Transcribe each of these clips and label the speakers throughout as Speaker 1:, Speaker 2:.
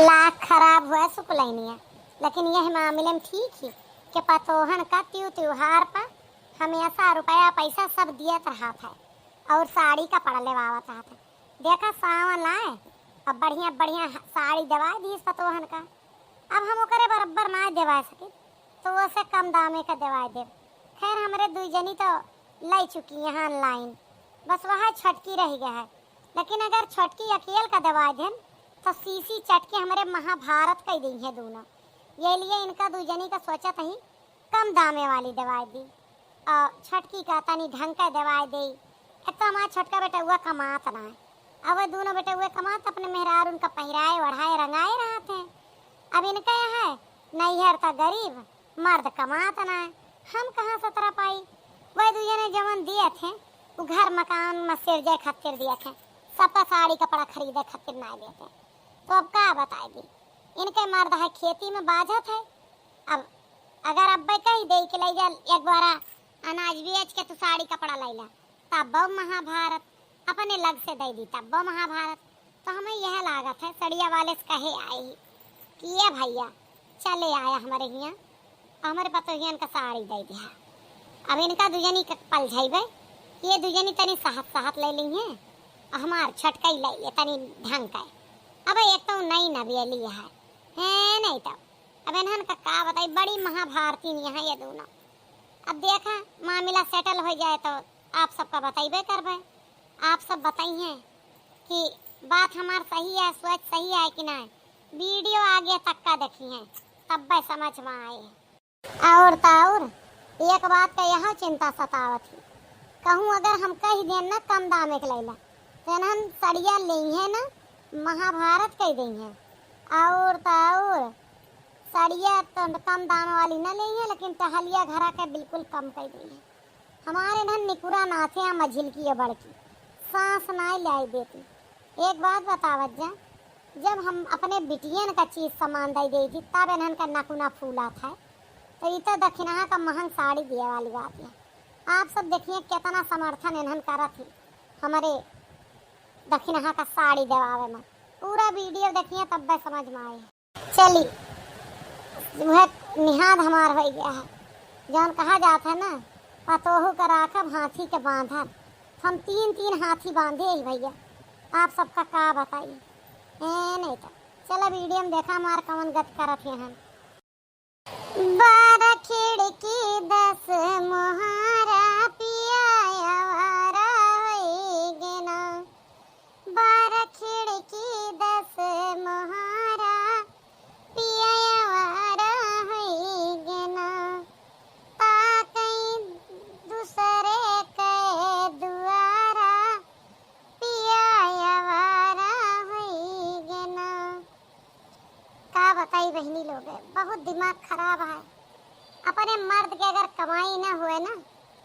Speaker 1: लाख खराब हुआ सुकुलैनिया, लेकिन यह मामले में ठीक ही कि पतोहन का त्योहार पर हमेशा रुपया पैसा सब दिया रहा था और साड़ी का पड़ा लेवावा था। देखा सावन आए अब बढ़िया बढ़िया साड़ी दवा दी इस पतोहन का। अब हम ओकरे बराबर ना दवा सके तो वो से कम दामे का दवा दे। खैर हमारे दुई जनी तो लै चुकी यहाँ ऑनलाइन, बस वहाँ छटकी रह गया है। लेकिन अगर छटकी अकेल का दवा दें तो सीसी चटके हमारे महाभारत कह दी है दोनों। ये लिए इनका दो जनी का सोचा था ही कम दामे वाली दवाई दी और छटकी का तनी ढंग का दवाई दी। एक तो हमारा छोटका बेटा हुआ कमात ना है, अब वो दोनों बेटे हुए कमात अपने मेहरार उनका पहिराए वढ़ाए रंगाए रहा थे। अब इनका है नैहर था गरीब, मर्द कमात ना है, हम कहाँ से तरह पाई। वह दो जने जवन दिए थे वो घर मकान में सिरजे खतिर दिए थे, सबका साड़ी कपड़ा खरीदे खतिर ना देते। तो अब क्या बताएगी, इनके मर्द है खेती में बाझत है। अब अगर अब्बे कही दे के ले जा एक बारा अनाज बेच के तू साड़ी कपड़ा ले ला तब महाभारत अपने लग से दे दी तब महाभारत। तो हमें यह लागत है सड़िया वाले से कहे आई कि ये भैया चले आया हमारे यहाँ हमारे पतोहियन का साड़ी दे दिया। अब इनका दुजनी पल जाइबे, ये दुजनी तनी साहत ले ली है, हमार छटका ही ले तनी ढंग का। अब एक तो नई नवेली है नहीं तो अब इन्हन का बताई बड़ी महाभारती यहाँ ये दोनों। अब देखा मामला सेटल हो जाए तो आप सबका बताइबे करबे। आप सब बताइए कि बात हमार सही है, सोच सही है कि नहीं। वीडियो आगे तक का देखिए तब भी समझ में आए। और ताउर एक बात का यह चिंता सतावत थी, कहूँ अगर हम कह दें ना कम दाम एक लैला तो हम सड़िया ली है ना महाभारत कह देंगे। और ताउर सड़िया तो कम दाम वाली ना ली है, लेकिन टहलिया घरा के बिल्कुल कम कह देंगे। हमारे धन निकुरा नाथे या मझिलकी या बड़की सांस ना लाई देती। एक बात बतावत जा, जब हम अपने बिटियन का चीज़ सामान दे दी थी तब इन्हन का नकुना फूला था। तो ये तो दक्षिणा का महंग साड़ी दिए वाली बात है। आप सब देखिए कितना समर्थन इन्हन करा थी हमारे दक्षिणा का साड़ी देवावे में। पूरा वीडियो देखिए तब भी समझ में आए। चली वह निहाद हमार हो गया है, जौन कहा जाता है ना पतोहू का राखब हाथी के बांधल। हम तीन हाथी बांधे ही भैया, आप सबका का बताइए नहीं तो चलो वीडियो में देखा हमार कौन गत करत है। हम 12 खिड़की 10 मोहरा पिया आवारा होइगे ना। 12 खिड़की 10 मोहरा पिया आवारा होइगे ना। ताकई दूसरे के दुआरा पिया आवारा होइगे ना। का बताई बहनी लोग बहुत दिमाग खराब है। अपने मर्द के अगर कमाई ना हुए ना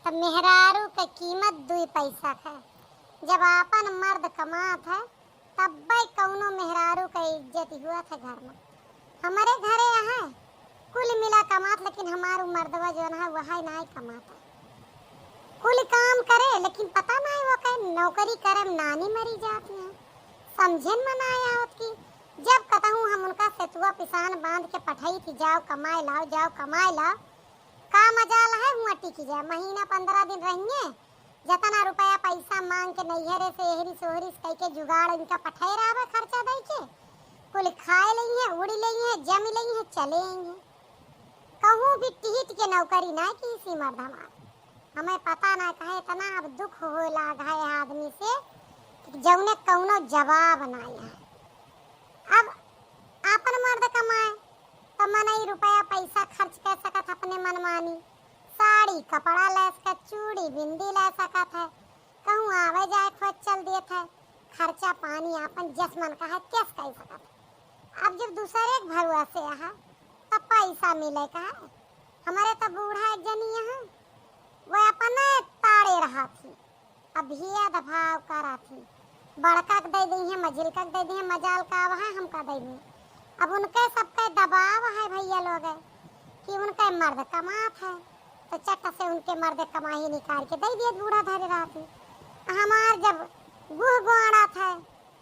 Speaker 1: तो मेहरारू के कीमत 2 पैसा है। जब अपन मर्द कमात है तब भाई कौनो मेहरारू का इज्जत हुआ था घर में। हमारे घरे यहाँ कुल मिला कमात, लेकिन हमारू मर्दवा जो है वह नहीं कमाता। कुल काम करे लेकिन पता नहीं वो कहीं नौकरी करे नानी मरी जाती है। समझे में ना आवत की जब कहूँ हम उनका सेतुआ पिसान बांध के पठाई थी जाओ कमाए लाओ का मजाल है हुआ टिकी जाए। महीना 15 दिन रहेंगे जतना रुपया पैसा मांग के नैहरे से एहरी सोहरी कह के जुगाड़ इनका पठाई रहा खर्चा दे के कुल खाए लेंगे उड़ी लेंगे जम लेंगे चले कहूँ भी टिहिट के नौकरी ना की इसी मर्द हमें पता ना कहे इतना अब दुख हो लागा है आदमी से जौने कौनो जवाब ना है। अब आपन मर्द कमाए तो मनई रुपया पैसा खर्च कर सकत अपने मनमानी, साड़ी कपड़ा ले सकत, चूड़ी बिंदी ले सकत है, कहूँ आवे जाए खोज चल देत है, खर्चा पानी आपन जसमन का है कैस कर सकत। अब जब दूसरे एक भरुआ से यहाँ तब पैसा मिले का है। हमारे तो बूढ़ा एक जनी यहाँ वो अपने ताड़े रहा थी, अब हिया दभाव करा थी, बड़का दे दी है मझिलका दे दी है, मजाल का है हमका दे दी। अब उनके सबके दबाव है भैया लोग कि उनके मर्द कमात है तो चट से उनके मर्द कमाई निकाल के दे दिए बूढ़ा धरे रहा थी। हमार जब गुह गुआड़ा था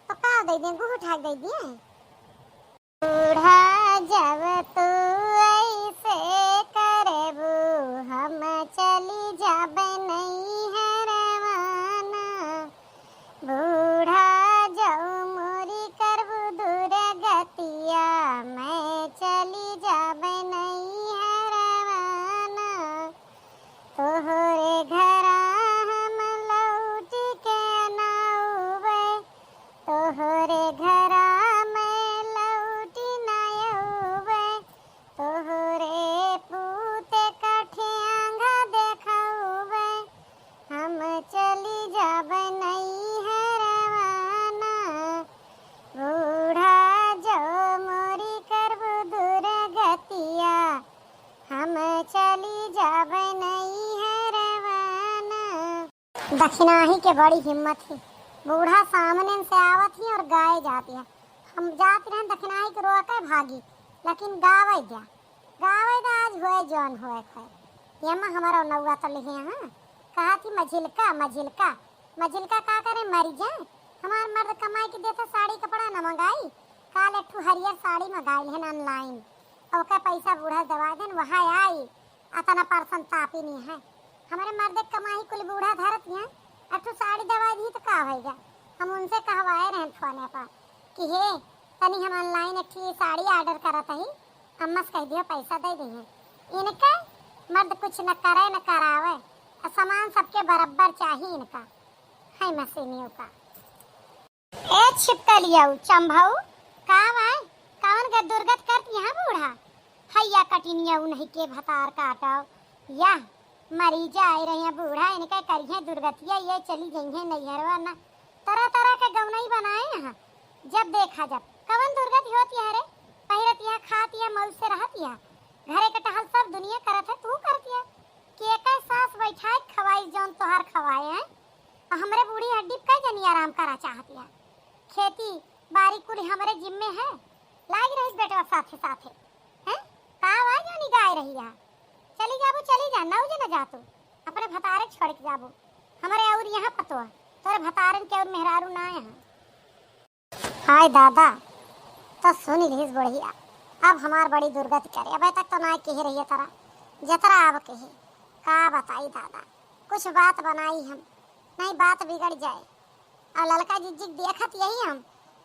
Speaker 1: तो का दे दिए गुह उठा दे दिए। दक्षिणाही के बड़ी हिम्मत थी। बूढ़ा सामने से आवत ही और गाय जाती है। हम जाते रहे दक्षिणाही को रोके भागी, लेकिन गावे जा आज हुए जौन हुए खोए। ये माँ हमारा नौवा तो लिखे हाँ कहा थी मझिलका मझिलका मझिलका का करे मरी जाए। हमार मर्द कमाई के देते साड़ी कपड़ा न मंगाई, काल एक हरियर साड़ी मंगाई है ऑनलाइन, ओके पैसा बूढ़ा दवा देन वहाँ आई अतना परसन तापी नहीं है। हमारे मर्द कमाई कुल बूढ़ा धरत है अठू साड़ी दवा दी तो का होगा। हम उनसे कहवाए रहे फोने पर कि हे तनी हम ऑनलाइन एक साड़ी ऑर्डर करत ही, अम्मा से कह दियो पैसा दे दी है। इनके मर्द कुछ न करे न करावे, सामान सबके बराबर चाहिए इनका है मशीनियों का। ए छिपकलियाऊ चंभाऊ काम आए कौन का दुर्गत करती है बूढ़ा हैया कटिनियाऊ नहीं के भतार काटाओ या मरी जाए रही है बूढ़ा इनके करिए दुर्गतिया ये चली गई है नैहरवा ना तरह तरह के गौनई बनाए यहाँ जब देखा जब कवन दुर्गति होती है रे पहिरती है खाती है मौज से रहती है घरे के टहल सब दुनिया करत है तू करती है कि एक सास बैठाए खवाई जौन तोहार खवाए हैं हमरे बूढ़ी हड्डी का जनी आराम करा चाहती है। खेती बारी कुल हमरे जिम्मे है लाग रही बेटा साथे साथे हैं का आवाज नहीं गाय रही है। चली जा नौ जना जा तू अपने भतारे छोड़ के जाबो हमारे और यहाँ पतो तोरे भतारन के और मेहरारू ना यहाँ। हाय दादा तो सुनी रही बढ़िया अब हमार बड़ी दुर्गति करे अब तक तो ना कह रही है तरा जतरा अब कहे का बताई दादा कुछ बात बनाई हम नहीं बात बिगड़ जाए और ललका जिज्जिक देखत यही हम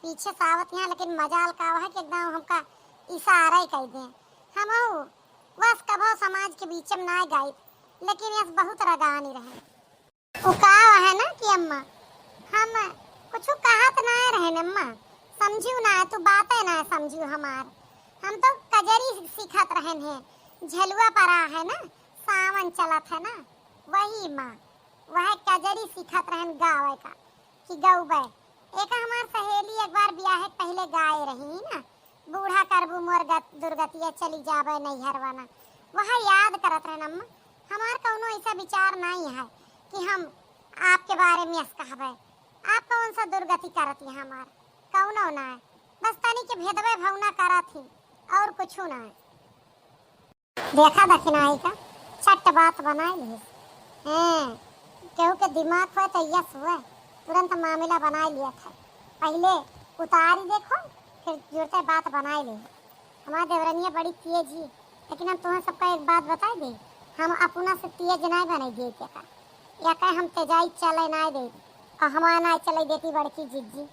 Speaker 1: पीछे सावत यहाँ लेकिन मजाल का है कि एकदम हमका इशारा ही कह दें हम बस कभो समाज के बीच में ना गई लेकिन यस बहुत रगानी रहे वो का है ना कि अम्मा हम कुछ कहत ना रहे न अम्मा समझू ना तू बात है ना समझू हमार हम तो कजरी सीखत रहन है झलुआ परा है ना सावन चलत है ना वही माँ वह कजरी सीखत रहन गावे का कि गौबे एक हमार सहेली एक बार ब्याह पहले गाय रही ना बूढ़ा करबू मोर दुर्गतिया चली जावे नैहरवाना वह याद करत रहन अम्मा हमार कौनो ऐसा विचार नहीं है कि हम आपके बारे में कहबे आप कौन सा दुर्गति करत है हमार कौनो ना है बस तनी के भेदवे भवना करत थी और कुछ ना है। देखा दक्षिणाई का छट बात बना ली केहू के दिमाग हुआ तो यस हुआ तुरंत मामला बना लिया था पहले उतारी देखो फिर जुड़ते बात बना ली। हमारा देवरनिया बड़ी तेज ही लेकिन हम तुम्हें सबका एक बात बता दे हम अपना से तेज नहीं बना दिए क्या या कह हम तेजाई चले ना दे और हमारा ना चले देती बड़की जिज्जी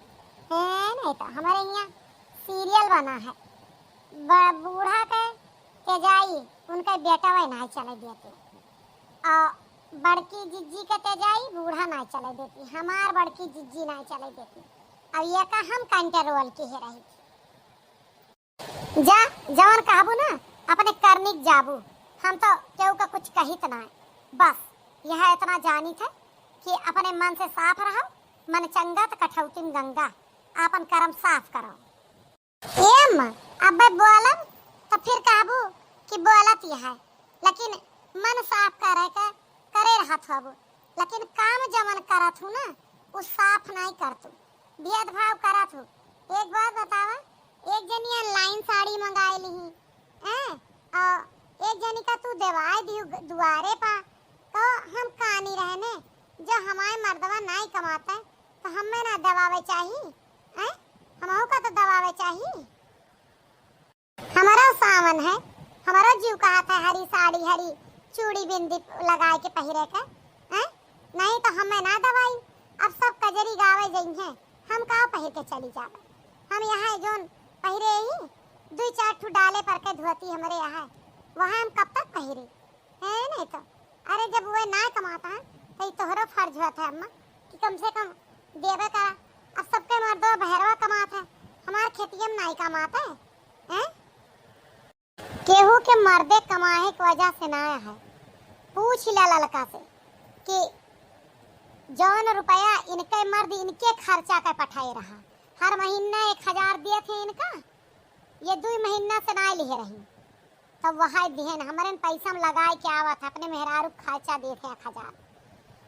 Speaker 1: है नहीं तो हमारे यहाँ सीरियल बना है बूढ़ा के तेजाई उनका बेटा वही नहीं चले देते और बड़की जिज्जी के तेजाई बूढ़ा नहीं चले देती हमार बड़की जिज्जी नहीं चले देती अब ये का हम कंट्रोल की है रही जा जवान कहबू ना अपने करनिक जाबू हम तो केहू का कुछ कहित ना बस यह इतना जानी थे कि अपने मन से साफ रहो मन चंगा तो कठौती में गंगा अपन कर्म साफ करो एम अब बोलब तो फिर कहबू कि बोलत यह है लेकिन मन साफ करे रहत हबू लेकिन काम जमन करत हूँ ना उस साफ नहीं करतू भेदभाव करत हूँ। एक बात बतावा एक जनी ऑनलाइन साड़ी मंगाई ली और एक जनी का तू देवाई दी दुआरे पा तो हम कहानी रहने जो हमारे मर्दवा नहीं कमाता है तो हमें ना दबावे चाहिए हमारे का तो दबावे चाहिए। हमारा सावन है हमारा जीव कहा था हरी साड़ी हरी चूड़ी बिंदी लगाए के पहिरे का नहीं तो हमें ना दवाई अब सब कजरी गावे गई हैं हम कहाँ पहिर के चली जावे हम यहाँ जोन पहिरे ही 2-4 ठू डाले पर के धोती हमारे यहाँ वहाँ हम कब तक पहिरे है नहीं तो अरे जब वो ना कमाता है तो तोहरो फर्ज होता है अम्मा कि कम से कम देवे का अब सबके मर्दों भैरवा कमाता है हमारे खेतिया में नहीं कमाता है केहू के मर्दे कमाए की वजह से ना है पूछ ला लड़का से कि जौन रुपया इनके मर्द इनके खर्चा का पठाए रहा हर महीना 1000 दिए थे इनका ये 2 महीना से ना लिए रही तब वहाँ दिहन हमारे पैसा में लगाए के आवत अपने मेहरारू खर्चा दे थे 1000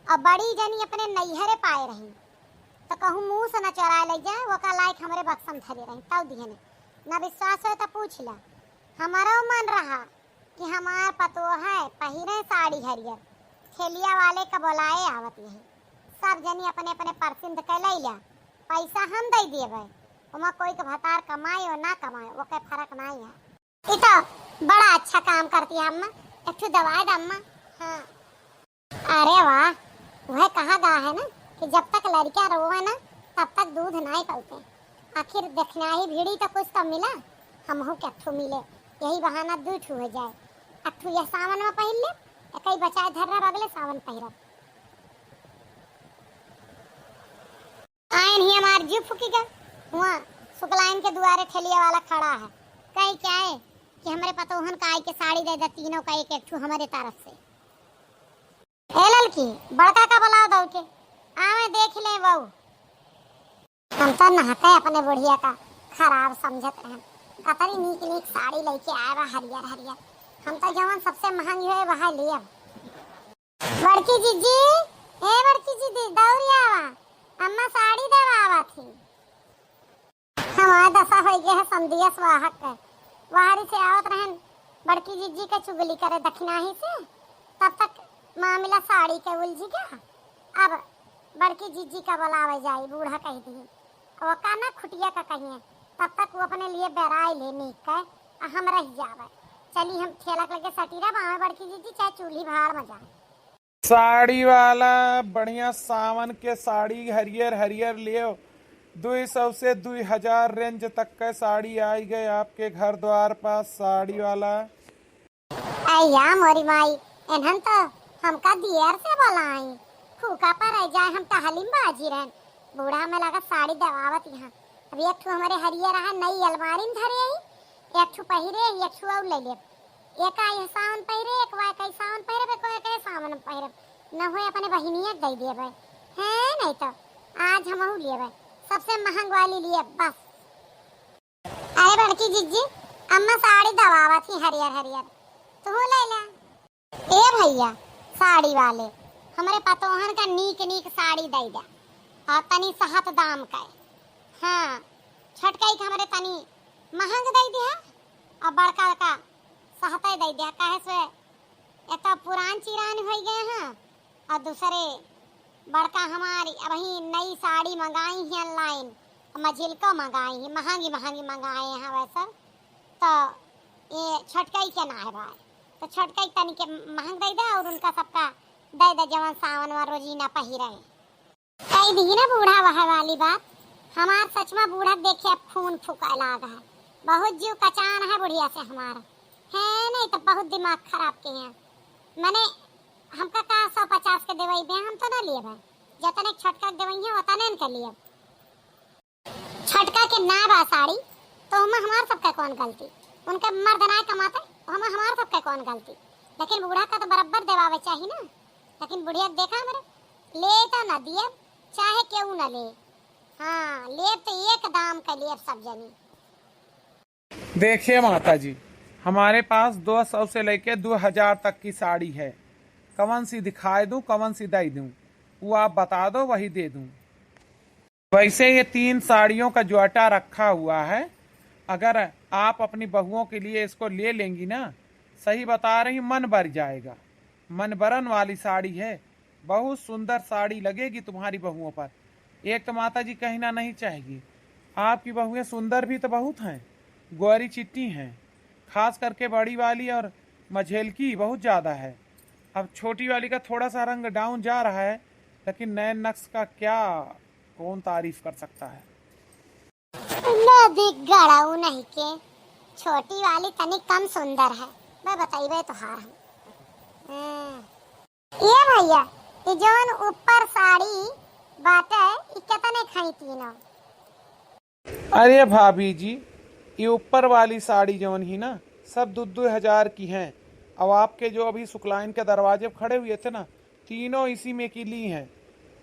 Speaker 1: और बड़ी जनी अपने नैहरे पाए रही तो कहूँ मुँह से न चोरा ले जाए वो का लायक हमारे बक्सम धरे रही तब दिए न विश्वास हो तो पूछ ला। हमारा मन रहा कि हमार पतो है पहिरे साड़ी हरियर ठेलिया वाले का बोलाए आवत यही सब जनी अपने अपने परसिंद के ले लिया पैसा हम दे दिए भाई वहाँ कोई का भतार कमाए और ना कमाए वो कोई फर्क नहीं है। ये तो बड़ा अच्छा काम करती है अम्मा एक ठो दवाई द अम्मा। हाँ अरे वाह वह कहा गा है ना कि जब तक लड़कियां रोए ना तब तक दूध नहीं पलते। आखिर देखना ही भीड़ी तो कुछ तो मिला हमहू के अठू मिले यही बहाना दू ठू हो जाए। अठू यह सावन में पहन ले कई बचाए धर्रा अगले सावन पहिरब। आयन ही हमार जीव फूकी गए वहाँ शुक्लाइन के दुआरे ठेलिया वाला खड़ा है कहीं क्या है कि हमारे पतोहन का आई के साड़ी दे दे तीनों का एक एक ठू हमारे तरफ से। ए ललकी बड़का का बुलाओ दो के आवे देख ले बहू। हम तो नहाते अपने बुढ़िया का खराब समझत रहे कतरी नीक नीक साड़ी लेके आए बा हरियर हरियर हम तो जवन सबसे महंगी है वह लिया। बड़की जीजी ए बड़की जीजी दौड़िया आवा अम्मा साड़ी देवा थी। हमारा दशा हो गया है संदिया स्वाहक के वाहरी से आवत रहन बड़की जीजी के चुगली करे दक्षिणाही से तब तक मामला साड़ी के उलझी गया। अब बड़की जीजी का बुलावे जाई बूढ़ा कह दी वो का ना खुटिया का कहिए तब तक वो अपने लिए बेराई ले नीक के हम रह जावे। चली हम ठेला लेके सटीरा बावे बड़की जीजी चाहे चूल्ही भाड़ में जाए।
Speaker 2: साड़ी वाला बढ़िया सावन के साड़ी हरियर हरियर लियो 200 से 2000 रेंज तक का साड़ी आई गए आपके घर द्वार पास साड़ी वाला।
Speaker 1: अय्या मोरी माई एनहन तो हमका दियर से बोलाई फूका पर रह जाए हम तो हलीम बाजी रहन बूढ़ा में लगा साड़ी दवावत यहाँ। अब एक ठू हमारे हरियर रहा नई अलमारी में धरे आई एक ठू पहिरे एक ठू और ले ले एक आई सावन पहिरे एक वाई कई सावन पहिरे कोई कई सावन पहिरे न होए अपने बहिनिया दे दिए भाई है नहीं तो आज हम लिए भाई सबसे महंग वाली लिए बस। अरे बड़की जीजी अम्मा साड़ी दवावा थी हरियर हरियर तू ले ले। ए भैया साड़ी वाले हमारे पतोहन का नीक नीक साड़ी दे दे और तनी सहत दाम का। हाँ छटकाई हमारे तनी महंग दे दिया और बड़का का सहता दे दिया काहे से एक तो पुरान चिरान हो गए हैं और दूसरे बड़का हमारी अभी नई साड़ी मंगाई है ऑनलाइन मझिल को मंगाई है महंगी महंगी मंगाए हैं वैसे तो ये छटकाई के ना है भाई तो छटकाई तनी के महंग दे दे और उनका सबका दे दे जवन सावन में रोजीना पहिरे कई दी ना बूढ़ा वह वाली बात हमार सच में बूढ़ा देखे खून फूका लागा है बहुत जीव कचान है बुढ़िया से हमारा है नहीं तो बहुत दिमाग खराब के हैं मैंने हमका का 150 के देवई में हम तो ना लिए भाई जतने छटका देवई है उतने के लिए छटका के ना बा साड़ी तो हम हमार सबका कौन गलती उनके मर्द ना कमाते हम हमार सबका कौन गलती लेकिन बूढ़ा का तो बराबर देवावे चाहिए ना। लेकिन बुढ़िया देखा हमारे ले तो ना दिए चाहे क्यों ना ले। हाँ ले तो एक दाम का लिए सब जनी।
Speaker 2: देखिए माता जी हमारे पास 200 से लेके 2000 तक की साड़ी है कौन सी दिखाए दूं कौन सी दे दूं वो आप बता दो वही दे दूं। वैसे ये 3 साड़ियों का जोटा रखा हुआ है अगर आप अपनी बहुओं के लिए इसको ले लेंगी ना सही बता रही मन भर जाएगा मन भरन वाली साड़ी है बहुत सुंदर साड़ी लगेगी तुम्हारी बहुओं पर। एक तो माता जी कहीं ना नहीं चाहेगी आपकी बहुएं सुंदर भी तो बहुत हैं गोरी चिट्टी हैं खास करके बड़ी वाली और मझेल की बहुत ज़्यादा है। अब छोटी वाली का थोड़ा सा रंग डाउन जा रहा है लेकिन नए नक्श का क्या कौन तारीफ कर सकता है।
Speaker 1: नहीं के छोटी वाली तनी कम सुंदर है मैं बताइए तो हार हम ये भैया ये जोन ऊपर साड़ी बाटे ये कितने खाई तीनों।
Speaker 2: अरे भाभी जी ये ऊपर वाली साड़ी जोन ही ना सब 2-2 की हैं। अब आपके जो अभी शुक्लाइन के दरवाजे खड़े हुए थे ना तीनों इसी में की ली हैं।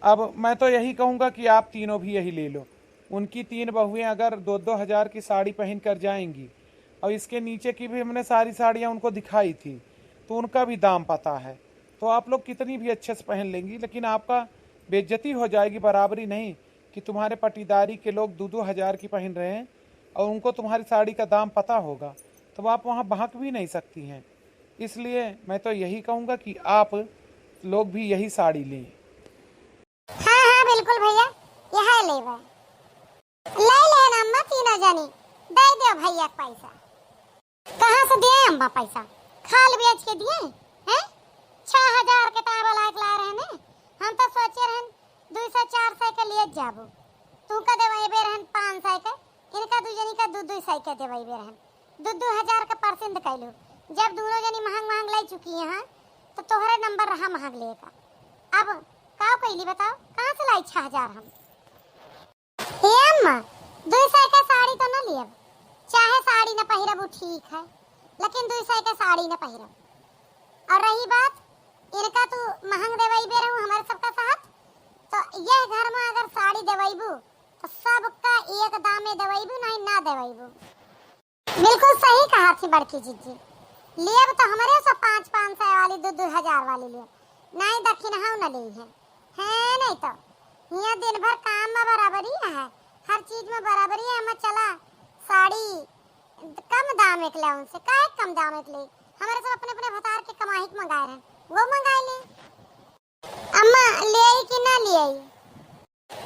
Speaker 2: अब मैं तो यही कहूँगा कि आप तीनों भी यही ले लो। उनकी 3 बहुएं अगर 2-2 हज़ार की साड़ी पहन कर जाएंगी और इसके नीचे की भी हमने सारी साड़ियाँ उनको दिखाई थी तो उनका भी दाम पता है तो आप लोग कितनी भी अच्छे से पहन लेंगी, लेकिन आपका बेइज्जती हो जाएगी। बराबरी नहीं कि तुम्हारे पटीदारी के लोग 2-2 हज़ार की पहन रहे हैं और उनको तुम्हारी साड़ी का दाम पता होगा, तो आप वहाँ बहक भी नहीं सकती हैं। इसलिए मैं तो यही कहूँगा कि आप लोग भी यही साड़ी लें।
Speaker 1: हाँ हाँ बिल्कुल भैया, यह लेबे ले लेना अम्मा, तीनों जनी दे दो भैया के पैसा। कहाँ से दिए अम्मा पैसा? खाल बेच के दिए हैं? 6,000 के ताबा लायक ला रहे ने। हम तो सोचे रहन 200-400 के लिए जाबो, तू का देवाई बे रहन 500 के, इनका दू जनी का 200 के देवाई बे रहन 2-2 हज़ार का परसेंट कैलू। जब दोनों जनी महंग ले चुकी हैं तो तोहरे नंबर रहा महंग लेगा। अब का कैली बताओ, कहाँ से लाई 6,000 हम? हे अम्मा 200 के साड़ी तो न लियब, चाहे साड़ी न पहिरब वो ठीक है, लेकिन 200 के साड़ी न पहिरब। और रही बात इनका तू महंग देवाई बे रहूं हमारे सबका साथ, तो यह घर में अगर साड़ी देवाईबू तो सबका एक दाम में देवाईबू, नहीं ना देवाईबू। बिल्कुल सही कहा थी बड़की जीजी, लेब तो हमारे सब 500 वाली 2-2 हज़ार वाली ले, नहीं दक्षिण हाँ न ली है नहीं तो यहाँ दिन भर काम में बराबरी है, हर चीज में बराबरी है। हम चला साड़ी कम दाम एक ले, उनसे काहे कम दाम एक ले, हमारे सब अपने अपने भतार के कमाई के मंगाए रहे, वो मंगाए ले। अम्मा ले कि ना ले,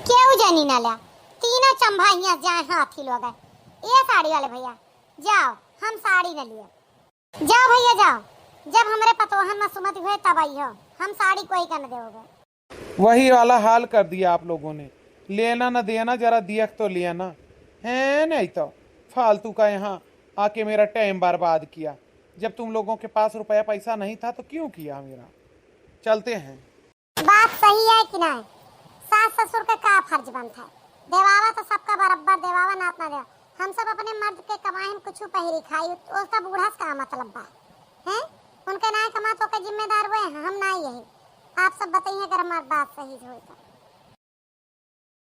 Speaker 1: क्यों जानी ना ले, तीनों चंभा यहाँ जाए हाथी लोग है। ये साड़ी वाले भैया जाओ, हम साड़ी न लिए, जाओ भैया जाओ, जब हमारे पतोहन में सुमति हुए तब आई हो, हम साड़ी कोई का न देओगे।
Speaker 2: वही वाला हाल कर दिया आप लोगों ने, लेना न देना, जरा दियक तो लिया ना है, नहीं तो फालतू का यहाँ आके मेरा टाइम बर्बाद किया। जब तुम लोगों के पास रुपया पैसा नहीं था तो क्यों किया मेरा। चलते हैं।
Speaker 1: बात सही है कि नहीं? सास ससुर का फर्ज बनता है, देवावा तो सबका बराबर देवावा, नात ना देवा। हम सब अपने मर्द के कमाई में कुछ पहिरी खाई, उसका बूढ़ा का मतलब बा है, उनके ना कमा तो के जिम्मेदार हुए हैं हम, ना यही। आप सब बताइए अगर हमारी बात सही हो तो।